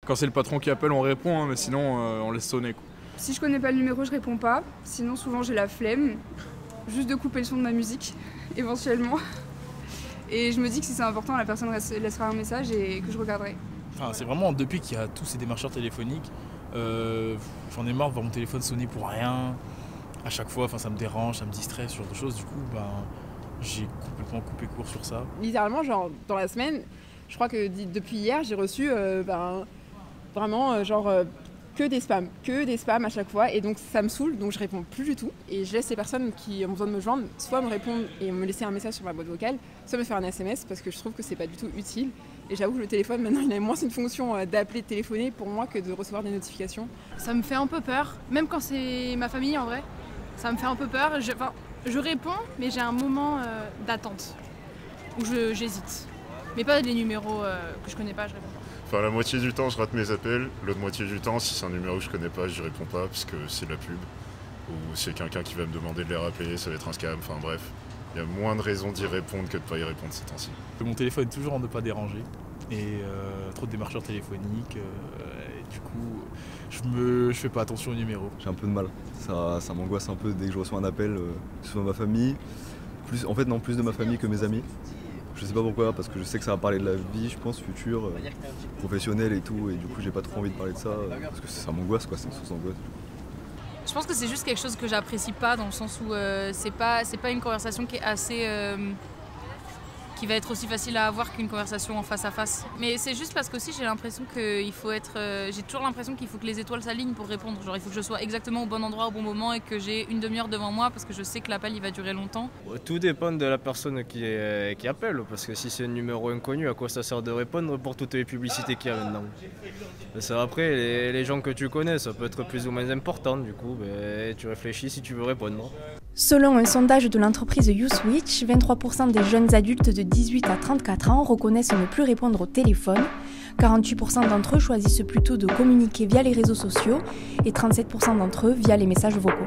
Quand c'est le patron qui appelle, on répond, hein, mais sinon on laisse sonner, quoi. Si je connais pas le numéro, je réponds pas. Sinon, souvent j'ai la flemme. Juste de couper le son de ma musique, éventuellement. Et je me dis que si c'est important, la personne laissera un message et que je regarderai. Enfin, c'est vraiment depuis qu'il y a tous ces démarcheurs téléphoniques, j'en ai marre de voir mon téléphone sonner pour rien. À chaque fois, ça me dérange, ça me distrait, ce genre de choses. Du coup, j'ai complètement coupé court sur ça. Littéralement, genre dans la semaine, je crois que depuis hier, j'ai reçu vraiment que des spams à chaque fois. Et donc ça me saoule, donc je réponds plus du tout. Et je laisse les personnes qui ont besoin de me joindre soit me répondre et me laisser un message sur ma boîte vocale, soit me faire un SMS parce que je trouve que c'est pas du tout utile. Et j'avoue que le téléphone, maintenant, il a moins une fonction d'appeler, de téléphoner pour moi que de recevoir des notifications. Ça me fait un peu peur, même quand c'est ma famille en vrai. Ça me fait un peu peur. Je réponds, mais j'ai un moment d'attente où j'hésite. Mais pas les numéros que je connais pas, je réponds pas. Enfin, la moitié du temps, je rate mes appels. L'autre moitié du temps, si c'est un numéro que je connais pas, j'y réponds pas parce que c'est de la pub. Ou c'est quelqu'un qui va me demander de les rappeler, ça va être un scam. Enfin bref, il y a moins de raisons d'y répondre que de pas y répondre ces temps-ci. Mon téléphone est toujours en ne pas déranger. Et trop de démarcheurs téléphoniques. Et du coup, je fais pas attention aux numéros. J'ai un peu de mal. Ça m'angoisse un peu dès que je reçois un appel, que ce soit ma famille. Plus de ma famille que mes amis. Je sais pas pourquoi, parce que je sais que ça va parler de la vie, je pense, future, professionnelle et tout. Et du coup, j'ai pas trop envie de parler de ça, parce que ça m'angoisse, quoi. C'est une source d'angoisse. Je pense que c'est juste quelque chose que j'apprécie pas, dans le sens où c'est pas une conversation qui est assez... qui va être aussi facile à avoir qu'une conversation en face à face. Mais c'est juste parce qu'aussi j'ai l'impression qu'il faut être... j'ai toujours l'impression qu'il faut que les étoiles s'alignent pour répondre. Genre il faut que je sois exactement au bon endroit au bon moment et que j'ai une demi-heure devant moi parce que je sais que l'appel il va durer longtemps. Tout dépend de la personne qui appelle, parce que si c'est un numéro inconnu, à quoi ça sert de répondre pour toutes les publicités qu'il y a maintenant? Ça, après, les gens que tu connais, ça peut être plus ou moins important, du coup, tu réfléchis si tu veux répondre. Selon un sondage de l'entreprise YouSwitch, 23% des jeunes adultes de 18 à 34 ans reconnaissent ne plus répondre au téléphone, 48% d'entre eux choisissent plutôt de communiquer via les réseaux sociaux et 37% d'entre eux via les messages vocaux.